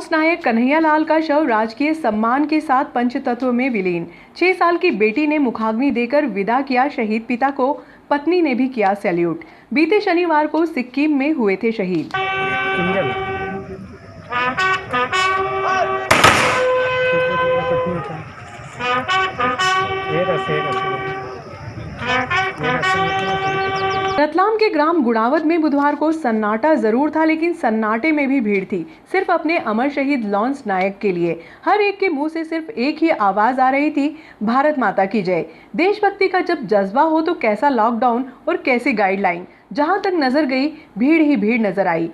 Loans नायक कन्हैयालाल का शव राजकीय सम्मान के साथ पंचतत्व में विलीन। 6 साल की बेटी ने मुखाग्नि देकर विदा किया शहीद पिता को, पत्नी ने भी किया सैल्यूट। बीते शनिवार को सिक्किम में हुए थे शहीद। रतलाम के ग्राम गुणावत में बुधवार को सन्नाटा जरूर था, लेकिन सन्नाटे में भी भीड़ थी, सिर्फ अपने अमर शहीद लॉन्स नायक के लिए। हर एक के मुंह से सिर्फ एक ही आवाज आ रही थी, भारत माता की जय। देशभक्ति का जब जज्बा हो तो कैसा लॉकडाउन और कैसी गाइडलाइन। जहां तक नजर गई भीड़ ही भीड़ नजर आई।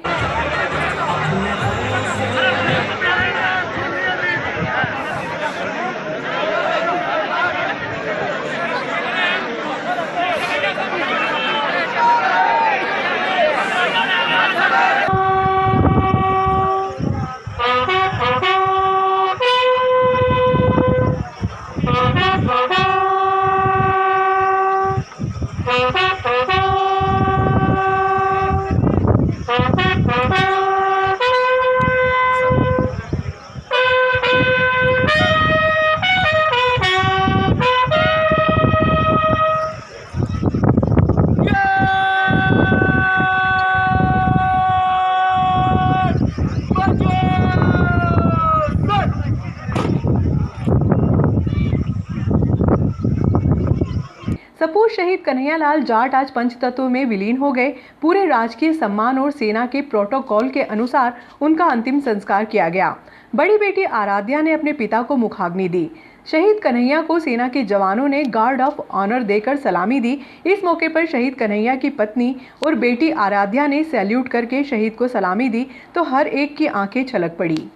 सपूत शहीद कन्हैयालाल जाट आज पंचतत्व में विलीन हो गए। पूरे राजकीय सम्मान और सेना के प्रोटोकॉल के अनुसार उनका अंतिम संस्कार किया गया। बड़ी बेटी आराध्या ने अपने पिता को मुखाग्नि दी। शहीद कन्हैया को सेना के जवानों ने गार्ड ऑफ ऑनर देकर सलामी दी। इस मौके पर शहीद कन्हैया की पत्नी और बेटी आराध्या ने सैल्यूट करके शहीद को सलामी दी तो हर एक की आंखें छलक पड़ी।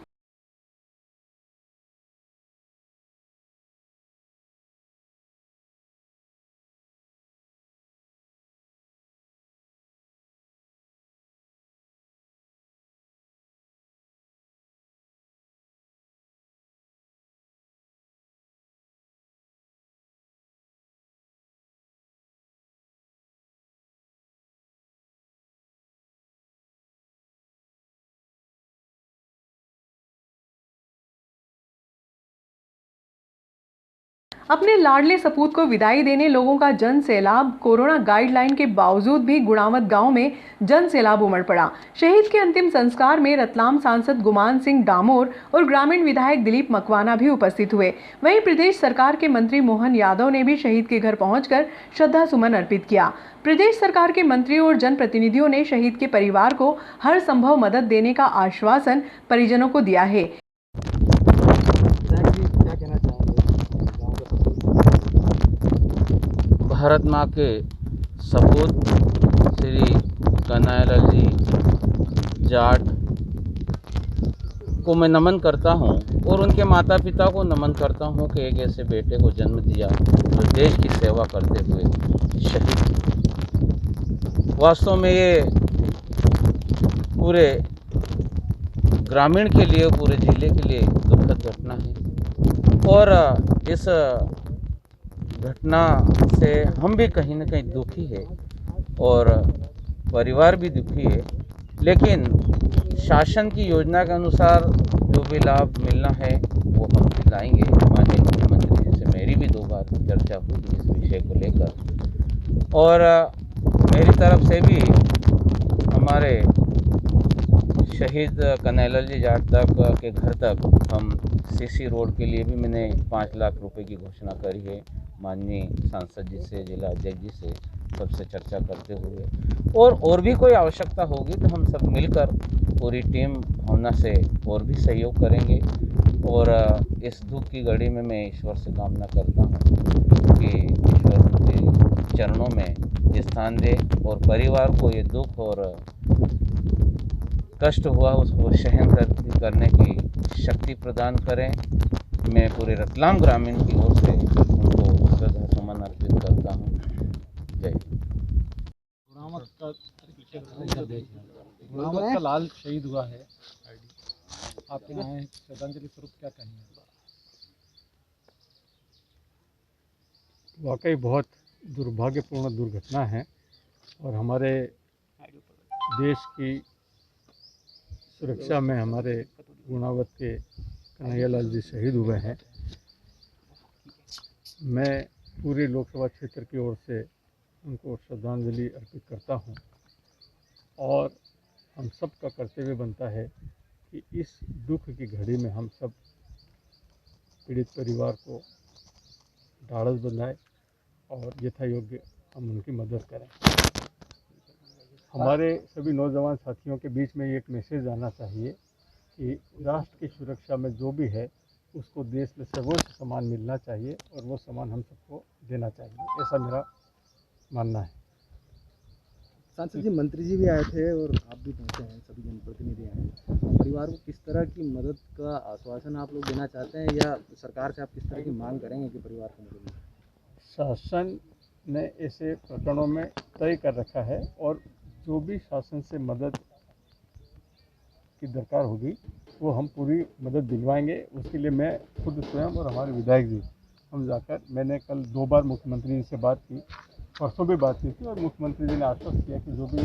अपने लाडले सपूत को विदाई देने लोगों का जन सैलाब। कोरोना गाइडलाइन के बावजूद भी गुणावत गांव में जन सैलाब उमड़ पड़ा। शहीद के अंतिम संस्कार में रतलाम सांसद गुमान सिंह डामोर और ग्रामीण विधायक दिलीप मकवाना भी उपस्थित हुए। वहीं प्रदेश सरकार के मंत्री मोहन यादव ने भी शहीद के घर पहुंचकर श्रद्धा सुमन अर्पित किया। प्रदेश सरकार के मंत्रियों और जनप्रतिनिधियों ने शहीद के परिवार को हर संभव मदद देने का आश्वासन परिजनों को दिया है। भारत माँ के सपूत श्री कन्हैयालाल जी जाट को मैं नमन करता हूँ और उनके माता पिता को नमन करता हूँ कि एक ऐसे बेटे को जन्म दिया जो देश की सेवा करते हुए शहीद। वास्तव में ये पूरे ग्रामीण के लिए, पूरे जिले के लिए दुखद घटना है और इस घटना से हम भी कहीं न कहीं दुखी है और परिवार भी दुखी है। लेकिन शासन की योजना के अनुसार जो भी लाभ मिलना है वो हम दिलाएंगे। माननीय मुख्यमंत्री जी से मेरी भी 2 बार चर्चा हुई इस विषय को लेकर और मेरी तरफ से भी हमारे शहीद कन्हैयालाल जी जाट तक के घर तक हम सीसी रोड के लिए भी मैंने 5 लाख रुपए की घोषणा करी है। माननीय सांसद जी से, जिला अध्यक्ष जी से सबसे चर्चा करते हुए और भी कोई आवश्यकता होगी तो हम सब मिलकर पूरी टीम भावना से और भी सहयोग करेंगे। और इस दुख की घड़ी में मैं ईश्वर से कामना करता हूँ कि ईश्वर के चरणों में स्थान दे और परिवार को ये दुख और कष्ट हुआ उसको सहन करने की शक्ति प्रदान करें। मैं पूरे रतलाम ग्रामीण की ओर से उनको श्रद्धा सुमन अर्पित करता हूँ। जय। गुणावत का लाल शहीद हुआ है, आपके यहाँ श्रद्धांजलि स्वरूप क्या कहेंगे? वाकई बहुत दुर्भाग्यपूर्ण दुर्घटना है और हमारे देश की सुरक्षा में, हमारे गुणावत के कन्हैयालाल जी शहीद हुए हैं। मैं पूरे लोकसभा क्षेत्र की ओर से उनको श्रद्धांजलि अर्पित करता हूं और हम सब का कर्तव्य बनता है कि इस दुख की घड़ी में हम सब पीड़ित परिवार को ढाढ़स बंधाएं और यथायोग्य हम उनकी मदद करें। हमारे सभी नौजवान साथियों के बीच में एक मैसेज आना चाहिए कि राष्ट्र की सुरक्षा में जो भी है उसको देश में सर्वोच्च सम्मान मिलना चाहिए और वो सम्मान हम सबको देना चाहिए, ऐसा मेरा मानना है। सांसद जी, मंत्री जी भी आए थे और आप भी पहुंचे हैं, सभी जनप्रतिनिधि आए हैं। परिवार को किस तरह की मदद का आश्वासन आप लोग देना चाहते हैं या सरकार से आप किस तरह की मांग करेंगे कि परिवार को मदद मिले? शासन ने ऐसे प्रकरणों में तय कर रखा है और जो भी शासन से मदद की दरकार होगी वो हम पूरी मदद दिलवाएंगे। उसके लिए मैं खुद स्वयं और हमारे विधायक जी हम जाकर, मैंने कल 2 बार मुख्यमंत्री जी से बात की, परसों भी बात की थी और मुख्यमंत्री जी ने आश्वस्त किया कि जो भी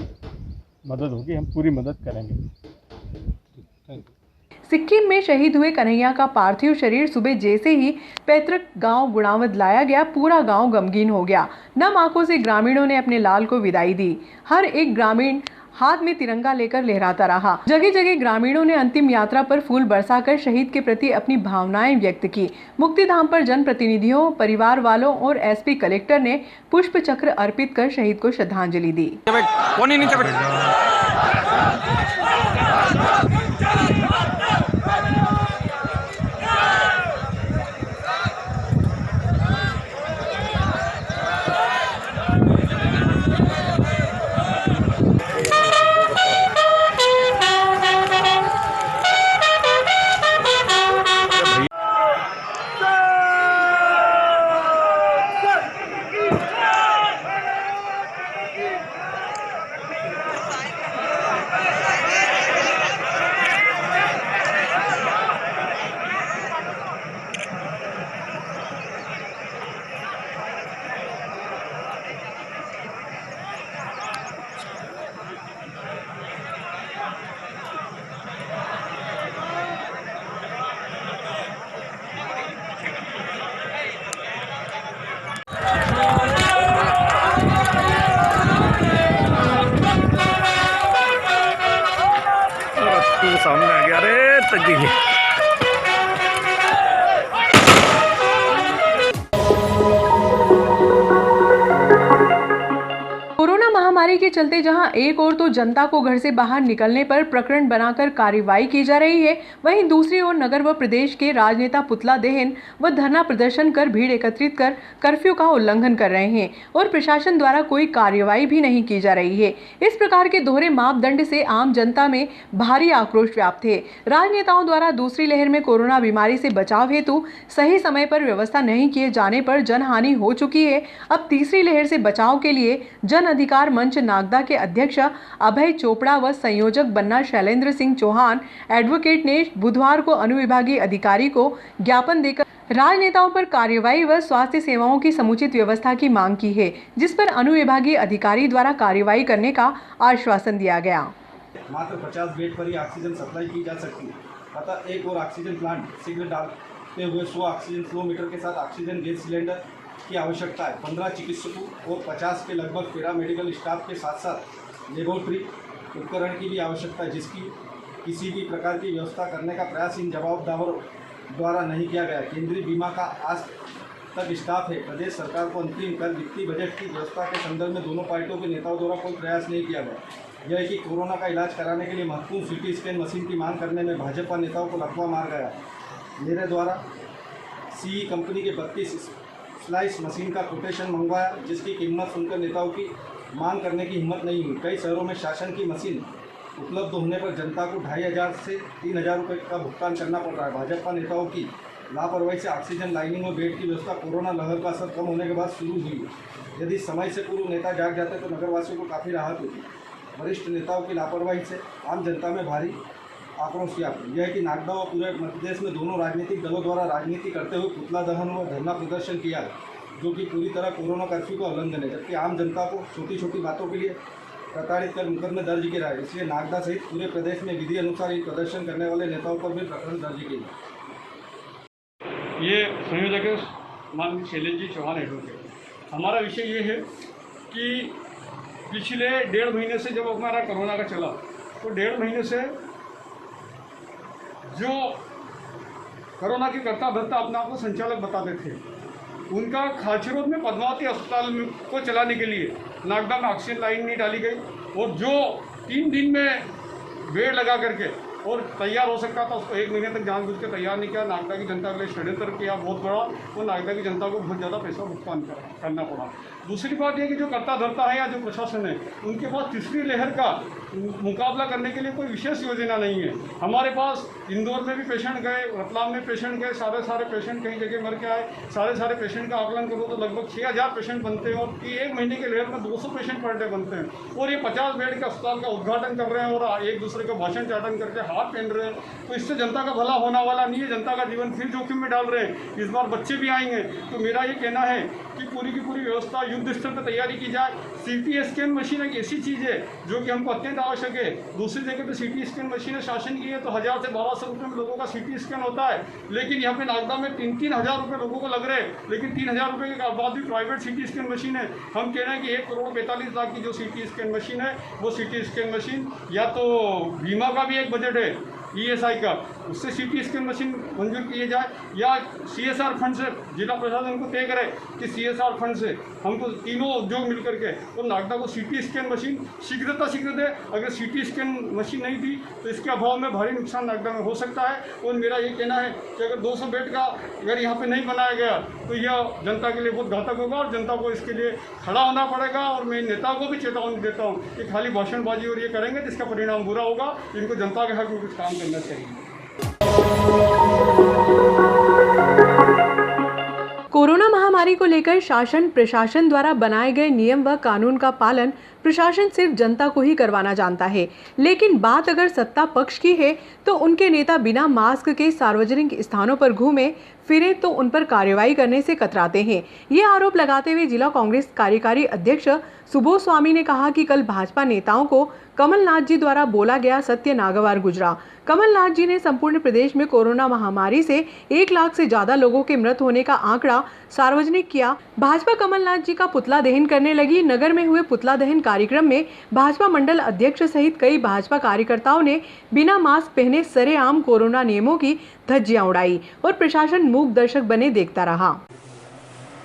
मदद होगी हम पूरी मदद करेंगे। सिक्किम में शहीद हुए कन्हैया का पार्थिव शरीर सुबह जैसे ही पैतृक गांव गुणावत लाया गया, पूरा गांव गमगीन हो गया। नम आंखों से ग्रामीणों ने अपने लाल को विदाई दी। हर एक ग्रामीण हाथ में तिरंगा लेकर लहराता रहा। जगह जगह ग्रामीणों ने अंतिम यात्रा पर फूल बरसाकर शहीद के प्रति अपनी भावनाएं व्यक्त की। मुक्तिधाम पर जनप्रतिनिधियों, परिवार वालों और एसपी कलेक्टर ने पुष्प चक्र अर्पित कर शहीद को श्रद्धांजलि दी। सामने आ गया, अरे तक कोरोना महामारी के चलते जहां एक ओर तो जनता को घर से बाहर निकलने पर प्रकरण बनाकर कार्रवाई की जा रही है, वहीं दूसरी ओर नगर व प्रदेश के राजनेता पुतला दहन व धरना प्रदर्शन कर भीड़ एकत्रित कर कर्फ्यू का उल्लंघन कर रहे हैं और प्रशासन द्वारा कोई कार्रवाई भी नहीं की जा रही है। इस प्रकार के दोहरे मापदंड से आम जनता में भारी आक्रोश व्याप्त है। राजनेताओं द्वारा दूसरी लहर में कोरोना बीमारी से बचाव हेतु सही समय पर व्यवस्था नहीं किए जाने पर जनहानि हो चुकी है। अब तीसरी लहर से बचाव के लिए जन अधिकार मंच नागदा के अध्यक्ष अभय चोपड़ा व संयोजक बन्ना शैलेंद्र सिंह चौहान एडवोकेट ने बुधवार को अनुविभागीय अधिकारी को ज्ञापन देकर राजनेताओं पर कार्रवाई व स्वास्थ्य सेवाओं की समुचित व्यवस्था की मांग की है, जिस पर अनुविभागीय अधिकारी द्वारा कार्रवाई करने का आश्वासन दिया गया। मात्र 50 बेड पर ही ऑक्सीजन सप्लाई की जा सकती है, अतः एक और ऑक्सीजन प्लांट शीघ्र डालते हुए 100 ऑक्सीजन फ्लो मीटर के साथ ऑक्सीजन गैस सिलेंडर की आवश्यकता है। 15 चिकित्सकों और 50 के लगभग पैरामेडिकल स्टाफ के साथ साथ लेबोरेटरी उपकरण की भी आवश्यकता है, जिसकी किसी भी प्रकार की व्यवस्था करने का प्रयास इन जवाबदारों द्वारा नहीं किया गया। केंद्रीय बीमा का आज तक स्टाफ है। प्रदेश सरकार को अंतरिम कर वित्तीय बजट की व्यवस्था के संदर्भ में दोनों पार्टियों के नेताओं द्वारा कोई प्रयास नहीं किया गया। यह है कि कोरोना का इलाज कराने के लिए महत्वपूर्ण सिटी स्कैन मशीन की मांग करने में भाजपा नेताओं को लकवा मार गया। मेरे द्वारा सीई कंपनी के 32 स्लाइस मशीन का कोटेशन मंगवाया, जिसकी कीमत सुनकर नेताओं की मांग करने की हिम्मत नहीं हुई। कई शहरों में शासन की मशीन उपलब्ध होने पर जनता को 2500 से 3000 रुपये का भुगतान करना पड़ रहा है। भाजपा नेताओं की लापरवाही से ऑक्सीजन लाइनिंग और बेड की व्यवस्था कोरोना लहर का असर कम होने के बाद शुरू हुई। यदि समय से पूर्व नेता जाग जाते तो नगरवासियों को काफ़ी राहत होती। वरिष्ठ नेताओं की लापरवाही से आम जनता में भारी आक्रोश व्याप्त। यह है कि नागदा व पूरे मध्य प्रदेश में दोनों राजनीतिक दलों द्वारा राजनीति करते हुए पुतला दहन व धरना प्रदर्शन किया, जो कि पूरी तरह कोरोना कर्फ्यू का उल्लंघन है, जबकि आम जनता को छोटी छोटी बातों के लिए प्रताड़ित कर मुकदमे दर्ज किया है। इसलिए नागदा सहित पूरे प्रदेश में विधि अनुसार ही प्रदर्शन करने वाले नेताओं पर भी प्रकरण दर्ज किए। ये संयोजक है माननीय शैलेश जी चौहान एडवोकेट। हमारा विषय ये है कि पिछले 1.5 महीने से जब हमारा कोरोना का चला तो 1.5 महीने से जो कोरोना के करता धरता अपने आप को संचालक बताते थे, उनका खाचरोद में पद्मावती अस्पताल को चलाने के लिए नागदा में ऑक्सीजन लाइन नहीं डाली गई और जो 3 दिन में बेड लगा करके और तैयार हो सकता था उसको 1 महीने तक जानबूझ के तैयार नहीं किया। नागदा की जनता के लिए षड्यंत्र किया बहुत बड़ा, और नागदा की जनता को बहुत ज़्यादा पैसा भुगतान करना पड़ा। दूसरी बात यह कि जो करता धरता है या जो प्रशासन है उनके पास तीसरी लहर का मुकाबला करने के लिए कोई विशेष योजना नहीं है। हमारे पास इंदौर में भी पेशेंट गए, रतलाम में पेशेंट गए, सारे पेशेंट कई जगह मर के आए। सारे पेशेंट का आकलन करो तो लगभग 6000 पेशेंट बनते हैं और 1 महीने के लहर में 200 पेशेंट पर डे बनते हैं। और ये 50 बेड का अस्पताल का उद्घाटन कर रहे हैं और एक दूसरे का भाषण चाटन करके हाथ पहन रहे हैं। तो इससे जनता का भला होने वाला नहीं है, जनता का जीवन फिर जोखिम में डाल रहे हैं। इस बार बच्चे भी आएंगे। तो मेरा ये कहना है कि पूरी की पूरी व्यवस्था युद्ध स्तर पर तैयारी की जाए। CT स्कैन मशीन एक ऐसी चीज़ है जो कि हमको अत्यंत आवश्यक है। दूसरी जगह पे CT स्कैन मशीनें शासन की है तो 1000 से 1200 रुपये में लोगों का CT स्कैन होता है, लेकिन यहाँ पे नागदा में 3-3 हज़ार रुपये लोगों को लग रहे हैं। लेकिन 3000 रुपये के बाद भी प्राइवेट CT स्कैन मशीन है। हम कह रहे हैं कि 1,45,00,000 की जो CT स्कैन मशीन है वो CT स्कैन मशीन या तो बीमा का भी एक बजट है ESI का, उससे CT स्कैन मशीन मंजूर किए जाए या CSR फंड से जिला प्रशासन को तय करे कि CSR फंड से हमको तीनों उद्योग मिल करके और नागदा को CT स्कैन मशीन शीघ्र दे। अगर CT स्कैन मशीन नहीं दी तो इसके अभाव में भारी नुकसान नागदा में हो सकता है। और मेरा ये कहना है कि अगर 200 बेड का अगर यहाँ पे नहीं बनाया गया तो यह जनता के लिए बहुत घातक होगा और जनता को इसके लिए खड़ा होना पड़ेगा। और मैं नेताओं को भी चेतावनी देता हूँ कि खाली भाषणबाजी और ये करेंगे तो इसका परिणाम बुरा होगा। इनको जनता के हक में कुछ काम करना चाहिए। कोरोना महामारी को लेकर शासन प्रशासन द्वारा बनाए गए नियम व कानून का पालन प्रशासन सिर्फ जनता को ही करवाना जानता है, लेकिन बात अगर सत्ता पक्ष की है तो उनके नेता बिना मास्क के सार्वजनिक स्थानों पर घूमे फिरे तो उन पर कार्रवाई करने से कतराते हैं। ये आरोप लगाते हुए जिला कांग्रेस कार्यकारी अध्यक्ष सुबोध स्वामी ने कहा कि कल भाजपा नेताओं को कमलनाथ जी द्वारा बोला गया सत्य नागवार गुजरा। कमलनाथ जी ने संपूर्ण प्रदेश में कोरोना महामारी से 1 लाख से ज्यादा लोगों के मृत होने का आंकड़ा सार्वजनिक किया। भाजपा कमलनाथ जी का पुतला दहन करने लगी। नगर में हुए पुतला दहन कार्यक्रम में भाजपा मंडल अध्यक्ष सहित कई भाजपा कार्यकर्ताओं ने बिना मास्क पहने सरेआम कोरोना नियमों की धज्जियां उड़ाई और प्रशासन मूक दर्शक बने देखता रहा।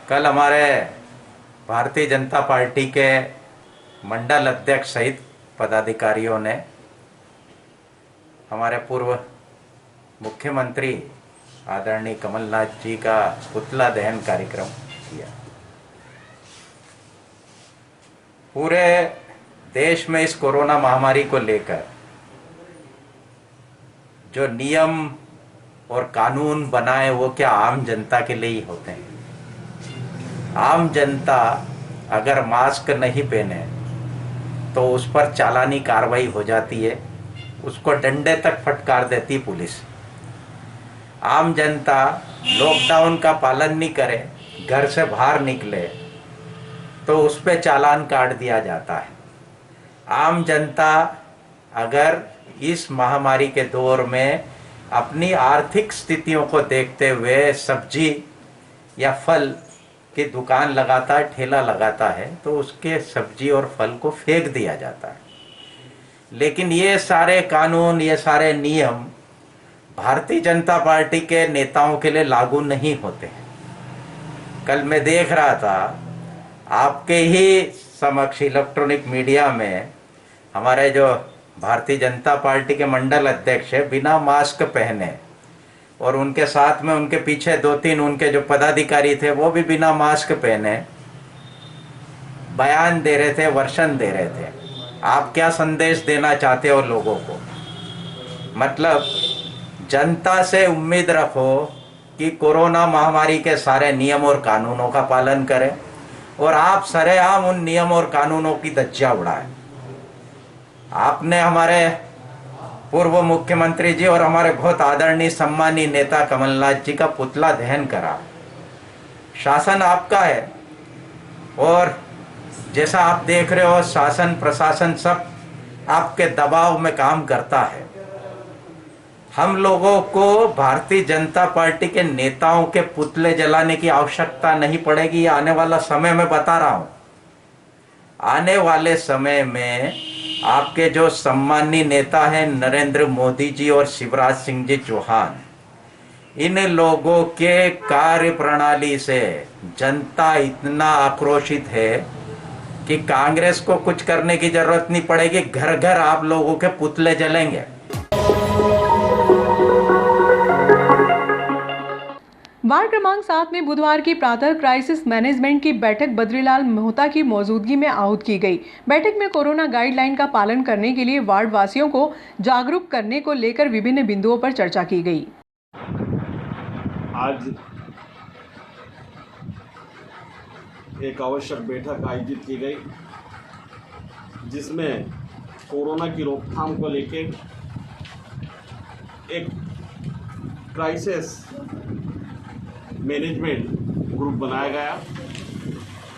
कल हमारे भारतीय जनता पार्टी के मंडल अध्यक्ष सहित पदाधिकारियों ने हमारे पूर्व मुख्यमंत्री आदरणीय कमलनाथ जी का पुतला दहन कार्यक्रम किया। पूरे देश में इस कोरोना महामारी को लेकर जो नियम और कानून बनाए वो क्या आम जनता के लिए ही होते हैं। आम जनता अगर मास्क नहीं पहने तो उस पर चालानी कार्रवाई हो जाती है, उसको डंडे तक फटकार देती पुलिस। आम जनता लॉकडाउन का पालन नहीं करे, घर से बाहर निकले तो उस पर चालान काट दिया जाता है। आम जनता अगर इस महामारी के दौर में अपनी आर्थिक स्थितियों को देखते हुए सब्जी या फल की दुकान लगाता है, ठेला लगाता है, तो उसके सब्जी और फल को फेंक दिया जाता है। लेकिन ये सारे कानून, ये सारे नियम भारतीय जनता पार्टी के नेताओं के लिए लागू नहीं होते हैं। कल मैं देख रहा था आपके ही समक्ष इलेक्ट्रॉनिक मीडिया में हमारे जो भारतीय जनता पार्टी के मंडल अध्यक्ष है बिना मास्क पहने और उनके साथ में उनके पीछे 2-3 उनके जो पदाधिकारी थे वो भी बिना मास्क पहने बयान दे रहे थे, वर्षन दे रहे थे। आप क्या संदेश देना चाहते हो लोगों को? मतलब जनता से उम्मीद रखो कि कोरोना महामारी के सारे नियम और कानूनों का पालन करें और आप सरेआम उन नियम और कानूनों की धज्जियां उड़ाएं। आपने हमारे पूर्व मुख्यमंत्री जी और हमारे बहुत आदरणीय सम्मानीय नेता कमलनाथ जी का पुतला दहन करा। शासन आपका है और जैसा आप देख रहे हो, शासन प्रशासन सब आपके दबाव में काम करता है। हम लोगों को भारतीय जनता पार्टी के नेताओं के पुतले जलाने की आवश्यकता नहीं पड़ेगी। आने वाला समय में बता रहा हूं, आने वाले समय में आपके जो सम्मानीय नेता हैं नरेंद्र मोदी जी और शिवराज सिंह जी चौहान, इन लोगों के कार्य प्रणाली से जनता इतना आक्रोशित है कि कांग्रेस को कुछ करने की जरूरत नहीं पड़ेगी। घर घर आप लोगों के पुतले जलेंगे। वार्ड क्रमांक 7 में बुधवार की प्रातः क्राइसिस मैनेजमेंट की बैठक बद्रीलाल मोहता की मौजूदगी में आहूत की गई। बैठक में कोरोना गाइडलाइन का पालन करने के लिए वार्ड वासियों को जागरूक करने को लेकर विभिन्न बिंदुओं पर चर्चा की गई। आज एक आवश्यक बैठक आयोजित की गई, जिसमें कोरोना की रोकथाम को लेके एक क्राइसिस मैनेजमेंट ग्रुप बनाया गया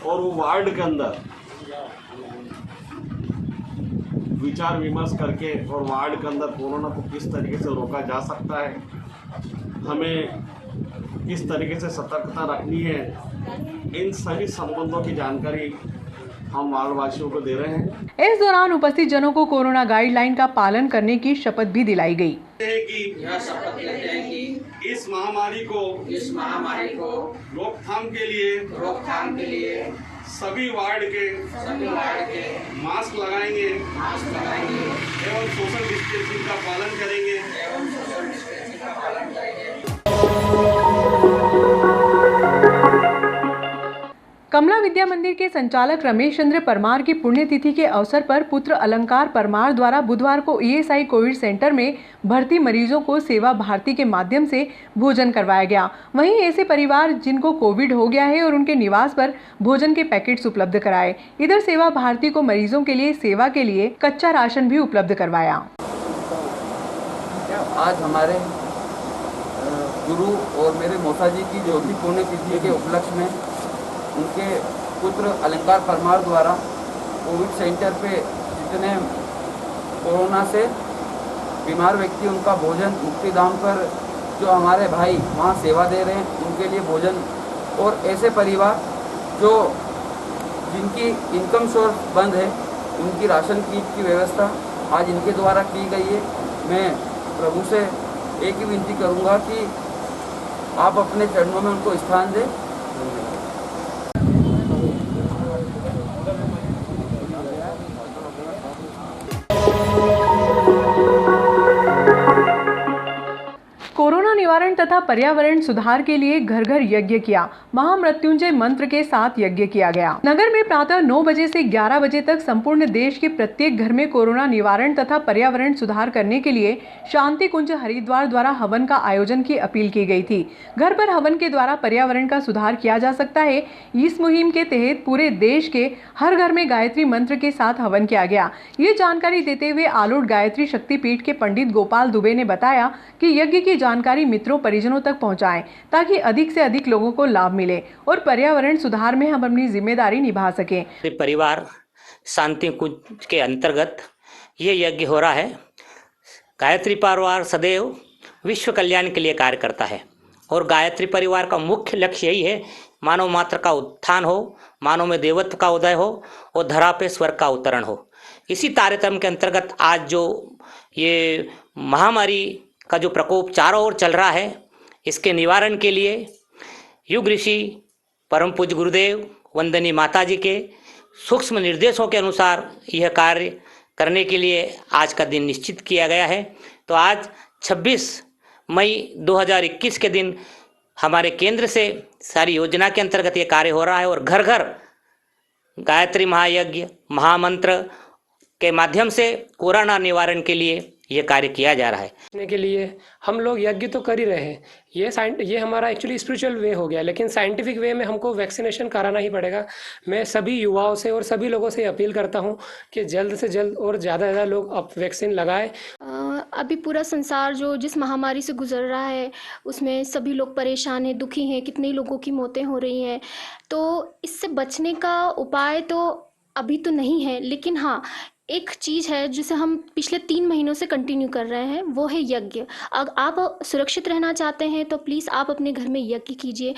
और वो वार्ड के अंदर विचार विमर्श करके और वार्ड के अंदर कोरोना को किस तरीके से रोका जा सकता है, हमें किस तरीके से सतर्कता रखनी है, इन सभी संबंधों की जानकारी हम वार्डवासियों को दे रहे हैं। इस दौरान उपस्थित जनों को कोरोना गाइडलाइन का पालन करने की शपथ भी दिलाई गई। यह शपथ लेते हैं कि इस महामारी को रोकथाम के लिए सभी वार्ड के मास्क लगाएंगे एवं सोशल डिस्टेंसिंग का पालन करेंगे। कमला विद्या मंदिर के संचालक रमेश चंद्र परमार की पुण्यतिथि के अवसर पर पुत्र अलंकार परमार द्वारा बुधवार को ईएसआई कोविड सेंटर में भर्ती मरीजों को सेवा भारती के माध्यम से भोजन करवाया गया। वहीं ऐसे परिवार जिनको कोविड हो गया है और उनके निवास पर भोजन के पैकेट्स उपलब्ध कराए। इधर सेवा भारती को मरीजों के लिए सेवा के लिए कच्चा राशन भी उपलब्ध करवाया। आज हमारे गुरु और मेरे मौसा जी की ज्योति पुण्यतिथि के उपलक्ष्य में उनके पुत्र अलंकार परमार द्वारा कोविड सेंटर पे जितने कोरोना से बीमार व्यक्ति उनका भोजन मुफ्त दाम पर जो हमारे भाई वहाँ सेवा दे रहे हैं उनके लिए भोजन, और ऐसे परिवार जो जिनकी इनकम सोर्स बंद है उनकी राशन किट की व्यवस्था आज इनके द्वारा की गई है। मैं प्रभु से एक ही विनती करूँगा कि आप अपने चरणों में उनको स्थान दें। कोरोना निवारण तथा पर्यावरण सुधार के लिए घर घर यज्ञ किया। महामृत्युंजय मंत्र के साथ यज्ञ किया गया। नगर में प्रातः 9 बजे से 11 बजे तक संपूर्ण देश के प्रत्येक घर में कोरोना निवारण तथा पर्यावरण सुधार करने के लिए शांति कुंज हरिद्वार द्वारा हवन का आयोजन की अपील की गई थी। घर पर हवन के द्वारा पर्यावरण का सुधार किया जा सकता है। इस मुहिम के तहत पूरे देश के हर घर में गायत्री मंत्र के साथ हवन किया गया। ये जानकारी देते हुए आलोट गायत्री शक्तिपीठ के पंडित गोपाल दुबे ने बताया कि यज्ञ की जानकारी मित्रों परिजनों तक पहुंचाएं ताकि अधिक से अधिक लोगों को लाभ मिले और पर्यावरण सुधार में हम अपनी जिम्मेदारी निभा सकें। परिवार शांति कुंज के अंतर्गत ये यज्ञ हो रहा है। गायत्री परिवार सदैव विश्व कल्याण के लिए कार्य करता है और गायत्री परिवार का मुख्य लक्ष्य यही है, मानव मात्र का उत्थान हो, मानव में देवत्व का उदय हो और धरा पे स्वर्ग का अवतरण हो। इसी तारतम्य के अंतर्गत आज जो ये महामारी का जो प्रकोप चारों ओर चल रहा है, इसके निवारण के लिए युग ऋषि परम पूज्य गुरुदेव वंदनीय माता जी के सूक्ष्म निर्देशों के अनुसार यह कार्य करने के लिए आज का दिन निश्चित किया गया है। तो आज 26 मई 2021 के दिन हमारे केंद्र से सारी योजना के अंतर्गत ये कार्य हो रहा है और घर घर गायत्री महायज्ञ महामंत्र के माध्यम से कोरोना निवारण के लिए ये कार्य किया जा रहा है। के लिए हम लोग यज्ञ तो कर ही रहे हैं, ये हमारा एक्चुअली स्पिरिचुअल वे हो गया, लेकिन साइंटिफिक वे में हमको वैक्सीनेशन कराना ही पड़ेगा। मैं सभी युवाओं से और सभी लोगों से अपील करता हूं कि जल्द से जल्द और ज़्यादा से ज़्यादा लोग अब वैक्सीन लगाएं। अभी पूरा संसार जो जिस महामारी से गुजर रहा है उसमें सभी लोग परेशान हैं, दुखी हैं, कितने लोगों की मौतें हो रही हैं। तो इससे बचने का उपाय तो अभी तो नहीं है, लेकिन हाँ, एक चीज़ है जिसे हम पिछले 3 महीनों से कंटिन्यू कर रहे हैं, वो है यज्ञ। अगर आप सुरक्षित रहना चाहते हैं तो प्लीज़ आप अपने घर में यज्ञ कीजिए।